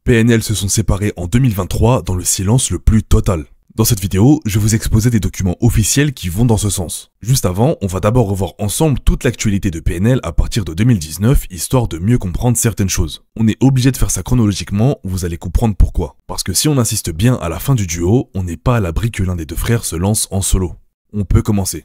PNL se sont séparés en 2023 dans le silence le plus total. Dans cette vidéo, je vais vous exposer des documents officiels qui vont dans ce sens. Juste avant, on va d'abord revoir ensemble toute l'actualité de PNL à partir de 2019, histoire de mieux comprendre certaines choses. On est obligé de faire ça chronologiquement, vous allez comprendre pourquoi. Parce que si on insiste bien à la fin du duo, on n'est pas à l'abri que l'un des deux frères se lance en solo. On peut commencer.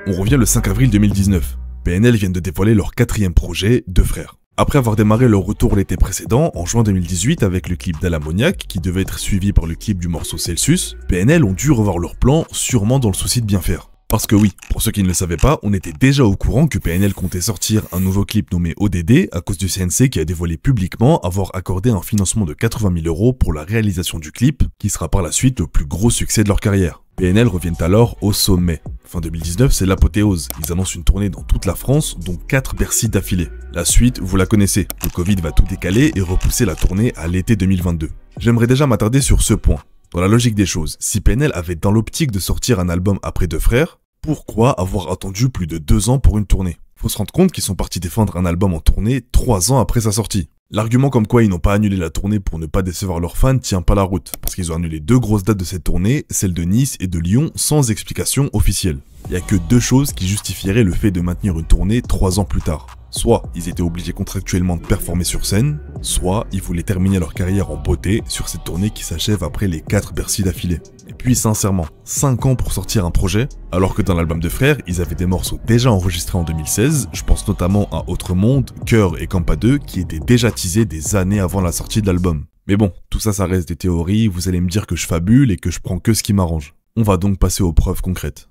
On revient le 5 avril 2019. PNL viennent de dévoiler leur 4e projet, Deux frères. Après avoir démarré leur retour l'été précédent, en juin 2018 avec le clip d'Alamoniac, qui devait être suivi par le clip du morceau Celsius, PNL ont dû revoir leur plan, sûrement dans le souci de bien faire. Parce que oui, pour ceux qui ne le savaient pas, on était déjà au courant que PNL comptait sortir un nouveau clip nommé ODD à cause du CNC qui a dévoilé publiquement avoir accordé un financement de 80 000 € pour la réalisation du clip, qui sera par la suite le plus gros succès de leur carrière. PNL reviennent alors au sommet. Fin 2019, c'est l'apothéose. Ils annoncent une tournée dans toute la France, dont 4 Bercy d'affilée. La suite, vous la connaissez. Le Covid va tout décaler et repousser la tournée à l'été 2022. J'aimerais déjà m'attarder sur ce point. Dans la logique des choses, si PNL avait dans l'optique de sortir un album après Deux frères, pourquoi avoir attendu plus de 2 ans pour une tournée? Faut se rendre compte qu'ils sont partis défendre un album en tournée 3 ans après sa sortie. L'argument comme quoi ils n'ont pas annulé la tournée pour ne pas décevoir leurs fans tient pas la route, parce qu'ils ont annulé 2 grosses dates de cette tournée, celle de Nice et de Lyon, sans explication officielle. Il y a que 2 choses qui justifieraient le fait de maintenir une tournée 3 ans plus tard. Soit ils étaient obligés contractuellement de performer sur scène, soit ils voulaient terminer leur carrière en beauté sur cette tournée qui s'achève après les 4 Bercy d'affilée. Et puis sincèrement, 5 ans pour sortir un projet, alors que dans l'album de frères, ils avaient des morceaux déjà enregistrés en 2016, je pense notamment à Autre Monde, Cœur et Campa 2, qui étaient déjà teasés des années avant la sortie de l'album. Mais bon, tout ça, ça reste des théories, vous allez me dire que je fabule et que je prends que ce qui m'arrange. On va donc passer aux preuves concrètes.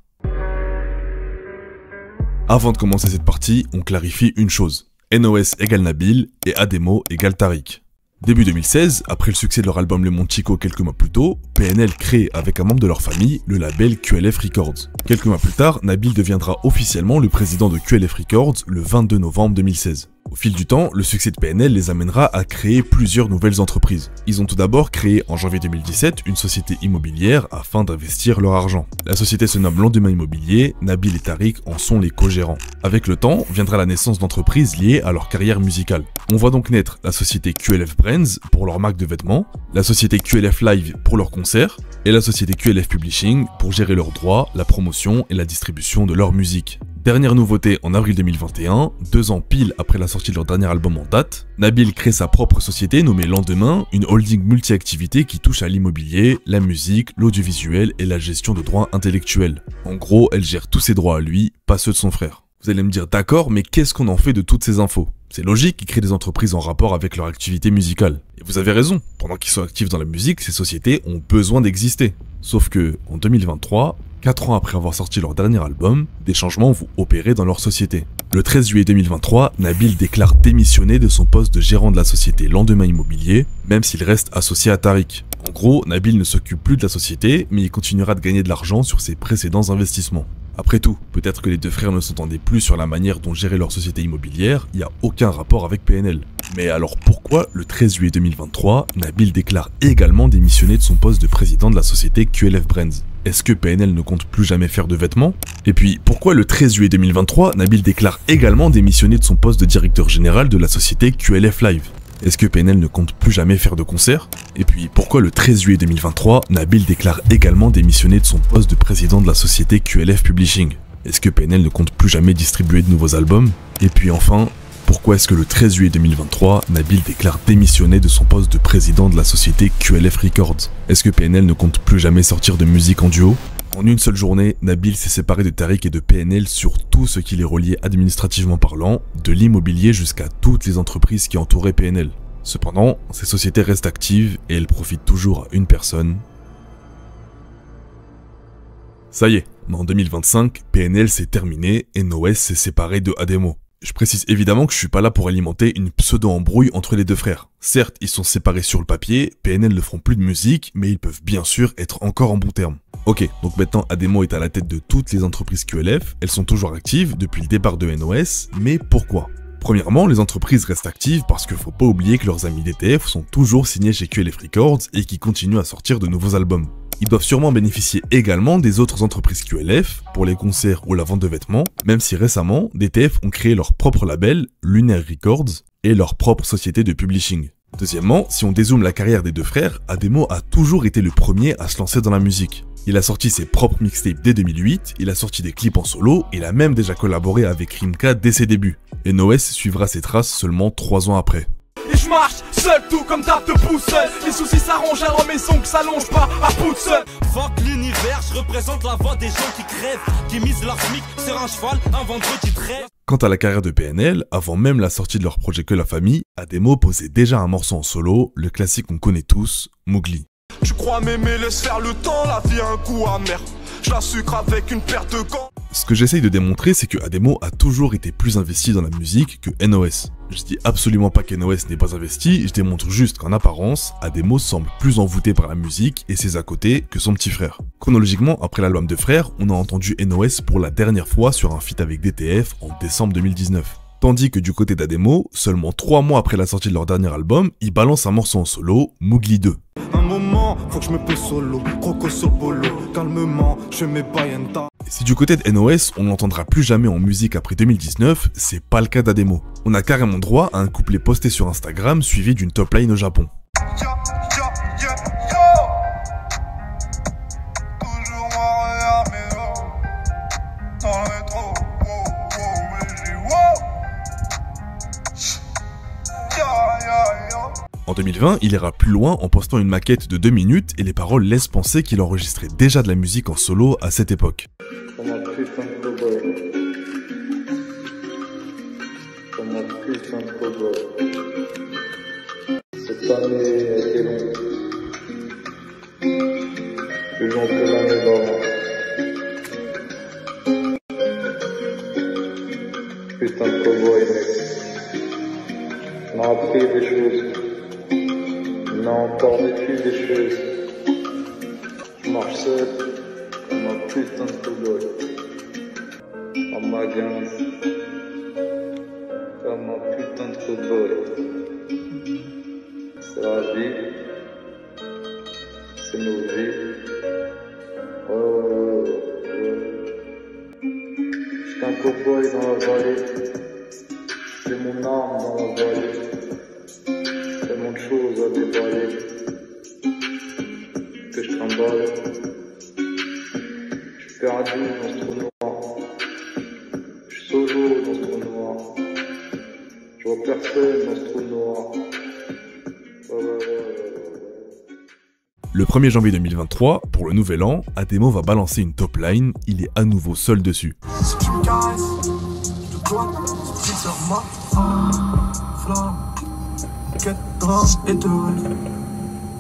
Avant de commencer cette partie, on clarifie une chose. NOS égale Nabil et Ademo égale Tariq. Début 2016, après le succès de leur album Le Monde Chico quelques mois plus tôt, PNL crée avec un membre de leur famille le label QLF Records. Quelques mois plus tard, Nabil deviendra officiellement le président de QLF Records le 22 novembre 2016. Au fil du temps, le succès de PNL les amènera à créer plusieurs nouvelles entreprises. Ils ont tout d'abord créé en janvier 2017 une société immobilière afin d'investir leur argent. La société se nomme Lendemain Immobilier, Nabil et Tariq en sont les co-gérants. Avec le temps, viendra la naissance d'entreprises liées à leur carrière musicale. On voit donc naître la société QLF Brands pour leur marque de vêtements, la société QLF Live pour leurs concerts, et la société QLF Publishing pour gérer leurs droits, la promotion et la distribution de leur musique. Dernière nouveauté en avril 2021, 2 ans pile après la sortie de leur dernier album en date, Nabil crée sa propre société nommée Lendemain, une holding multi-activité qui touche à l'immobilier, la musique, l'audiovisuel et la gestion de droits intellectuels. En gros, elle gère tous ses droits à lui, pas ceux de son frère. Vous allez me dire d'accord, mais qu'est-ce qu'on en fait de toutes ces infos? C'est logique qu'ils créent des entreprises en rapport avec leur activité musicale. Et vous avez raison, pendant qu'ils sont actifs dans la musique, ces sociétés ont besoin d'exister. Sauf que, en 2023, 4 ans après avoir sorti leur dernier album, des changements vont opérer dans leur société. Le 13 juillet 2023, Nabil déclare démissionner de son poste de gérant de la société Lendemain Immobilier, même s'il reste associé à Tariq. En gros, Nabil ne s'occupe plus de la société, mais il continuera de gagner de l'argent sur ses précédents investissements. Après tout, peut-être que les deux frères ne s'entendaient plus sur la manière dont gérer leur société immobilière, il n'y a aucun rapport avec PNL. Mais alors pourquoi, le 13 juillet 2023, Nabil déclare également démissionner de son poste de président de la société QLF Brands? Est-ce que PNL ne compte plus jamais faire de vêtements? Et puis, pourquoi le 13 juillet 2023, Nabil déclare également démissionner de son poste de directeur général de la société QLF Live? Est-ce que PNL ne compte plus jamais faire de concerts? Et puis, pourquoi le 13 juillet 2023, Nabil déclare également démissionner de son poste de président de la société QLF Publishing? Est-ce que PNL ne compte plus jamais distribuer de nouveaux albums? Et puis enfin, pourquoi est-ce que le 13 juillet 2023, Nabil déclare démissionner de son poste de président de la société QLF Records? Est-ce que PNL ne compte plus jamais sortir de musique en duo? En une seule journée, Nabil s'est séparé de Tariq et de PNL sur tout ce qui les reliait administrativement parlant, de l'immobilier jusqu'à toutes les entreprises qui entouraient PNL. Cependant, ces sociétés restent actives et elles profitent toujours à une personne. Ça y est, en 2025, PNL s'est terminé et NOS s'est séparé de Ademo. Je précise évidemment que je suis pas là pour alimenter une pseudo-embrouille entre les deux frères. Certes, ils sont séparés sur le papier, PNL ne feront plus de musique, mais ils peuvent bien sûr être encore en bons termes. Ok, donc maintenant Ademo est à la tête de toutes les entreprises QLF, elles sont toujours actives depuis le départ de NOS, mais pourquoi? Premièrement, les entreprises restent actives parce qu'il faut pas oublier que leurs amis DTF sont toujours signés chez QLF Records et qui continuent à sortir de nouveaux albums. Ils doivent sûrement bénéficier également des autres entreprises QLF pour les concerts ou la vente de vêtements, même si récemment, DTF ont créé leur propre label, Lunaire Records, et leur propre société de publishing. Deuxièmement, si on dézoome la carrière des deux frères, Ademo a toujours été le premier à se lancer dans la musique. Il a sorti ses propres mixtapes dès 2008, il a sorti des clips en solo, il a même déjà collaboré avec Rimka dès ses débuts. NOS suivra ses traces seulement 3 ans après. Et je marche seul, tout comme tape de pouce. Les soucis s'arrangent alors mes ongles s'allongent pas à bout de seul. Fuck l'univers, je représente la voix des gens qui crèvent, qui misent leur SMIC sur un cheval un vendredi 13. Quant à la carrière de PNL, avant même la sortie de leur projet Que la Famille, Ademo posait déjà un morceau en solo, le classique qu'on connaît tous, Mowgli. Tu crois m'aimer, laisse faire le temps, la vie a un goût amer. Je la sucre avec une paire de gants. Ce que j'essaye de démontrer, c'est que Ademo a toujours été plus investi dans la musique que NOS. Je dis absolument pas qu'NOS n'est pas investi, je démontre juste qu'en apparence, Ademo semble plus envoûté par la musique et ses à côté que son petit frère. Chronologiquement, après l'album de Frères, on a entendu NOS pour la dernière fois sur un feat avec DTF en décembre 2019. Tandis que du côté d'Ademo, seulement 3 mois après la sortie de leur dernier album, ils balancent un morceau en solo, Mowgli 2. Un moment, faut que je me pose solo, croco sur le polo, calmement, je mets Bayenta. Si du côté de NOS, on n'entendra plus jamais en musique après 2019, c'est pas le cas d'Ademo. On a carrément droit à un couplet posté sur Instagram suivi d'une top line au Japon. En 2020, il ira plus loin en postant une maquette de 2 minutes et les paroles laissent penser qu'il enregistrait déjà de la musique en solo à cette époque. Cette année a été longue, plus longue que l'année d'avant. Putain de cowboy, mec. On a appris des choses. On a encore vécu des choses. Je marche seul comme un putain de cowboy. En magasin, comme un putain de cowboy. C'est la vie, c'est nos vies. Je suis un cowboy dans la vallée. J'ai mon arme dans la vallée. Tellement de choses à déballer que je trimballe. Je suis perdu dans ce trou noir. Je suis solo dans ce trou noir. Je vois personne dans ce trou noir. Le 1er janvier 2023, pour le nouvel an, Ademo va balancer une top line, il est à nouveau seul dessus. Si tu me caresses, je dois sur ma flamme. Quête grâce et de rêve.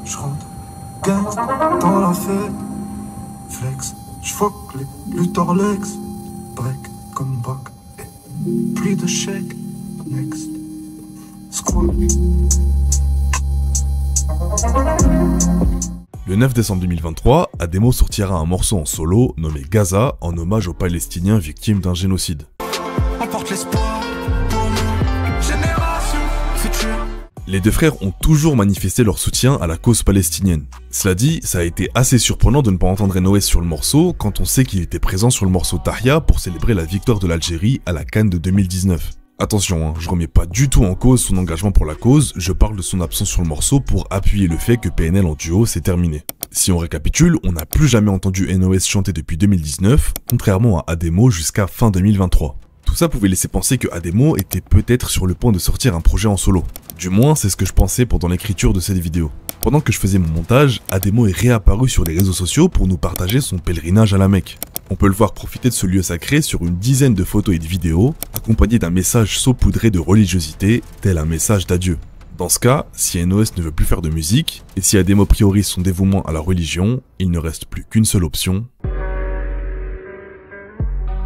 Je rentre, gagne dans la fête. Flex, je fuck les lutteurs Lex. Break comme back. Plus de chèques, next. Squat. Le 9 décembre 2023, Ademo sortira un morceau en solo nommé Gaza en hommage aux Palestiniens victimes d'un génocide. On porte l'espoir pour nos générations futures. Les deux frères ont toujours manifesté leur soutien à la cause palestinienne. Cela dit, ça a été assez surprenant de ne pas entendre NOS sur le morceau quand on sait qu'il était présent sur le morceau Tahia pour célébrer la victoire de l'Algérie à la CAN de 2019. Attention, je remets pas du tout en cause son engagement pour la cause, je parle de son absence sur le morceau pour appuyer le fait que PNL en duo s'est terminé. Si on récapitule, on n'a plus jamais entendu NOS chanter depuis 2019, contrairement à Ademo jusqu'à fin 2023. Tout ça pouvait laisser penser que Ademo était peut-être sur le point de sortir un projet en solo. Du moins, c'est ce que je pensais pendant l'écriture de cette vidéo. Pendant que je faisais mon montage, Ademo est réapparu sur les réseaux sociaux pour nous partager son pèlerinage à la Mecque. On peut le voir profiter de ce lieu sacré sur une dizaine de photos et de vidéos, accompagné d'un message saupoudré de religiosité, tel un message d'adieu. Dans ce cas, si NOS ne veut plus faire de musique, et si Ademo priorise son dévouement à la religion, il ne reste plus qu'une seule option.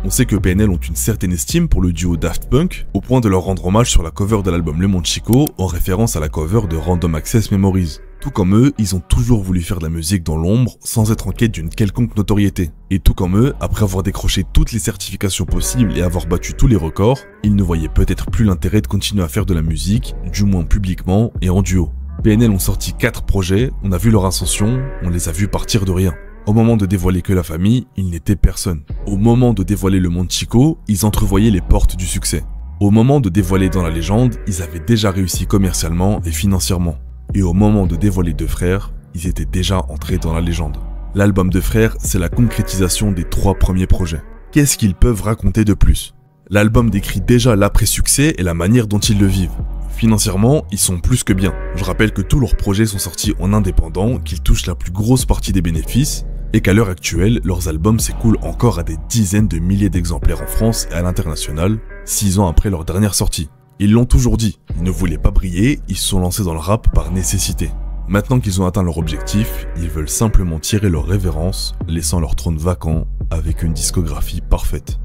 On sait que PNL ont une certaine estime pour le duo Daft Punk, au point de leur rendre hommage sur la cover de l'album Le Monde Chico, en référence à la cover de Random Access Memories. Tout comme eux, ils ont toujours voulu faire de la musique dans l'ombre, sans être en quête d'une quelconque notoriété. Et tout comme eux, après avoir décroché toutes les certifications possibles et avoir battu tous les records, ils ne voyaient peut-être plus l'intérêt de continuer à faire de la musique, du moins publiquement et en duo. PNL ont sorti 4 projets, on a vu leur ascension, on les a vus partir de rien. Au moment de dévoiler Que la Famille, ils n'étaient personne. Au moment de dévoiler Le Monde Chico, ils entrevoyaient les portes du succès. Au moment de dévoiler Dans la légende, ils avaient déjà réussi commercialement et financièrement. Et au moment de dévoiler Deux frères, ils étaient déjà entrés dans la légende. L'album Deux frères, c'est la concrétisation des 3 premiers projets. Qu'est-ce qu'ils peuvent raconter de plus? L'album décrit déjà l'après-succès et la manière dont ils le vivent. Financièrement, ils sont plus que bien. Je rappelle que tous leurs projets sont sortis en indépendant, qu'ils touchent la plus grosse partie des bénéfices, et qu'à l'heure actuelle, leurs albums s'écoulent encore à des dizaines de milliers d'exemplaires en France et à l'international, 6 ans après leur dernière sortie. Ils l'ont toujours dit, ils ne voulaient pas briller, ils se sont lancés dans le rap par nécessité. Maintenant qu'ils ont atteint leur objectif, ils veulent simplement tirer leur révérence, laissant leur trône vacant avec une discographie parfaite.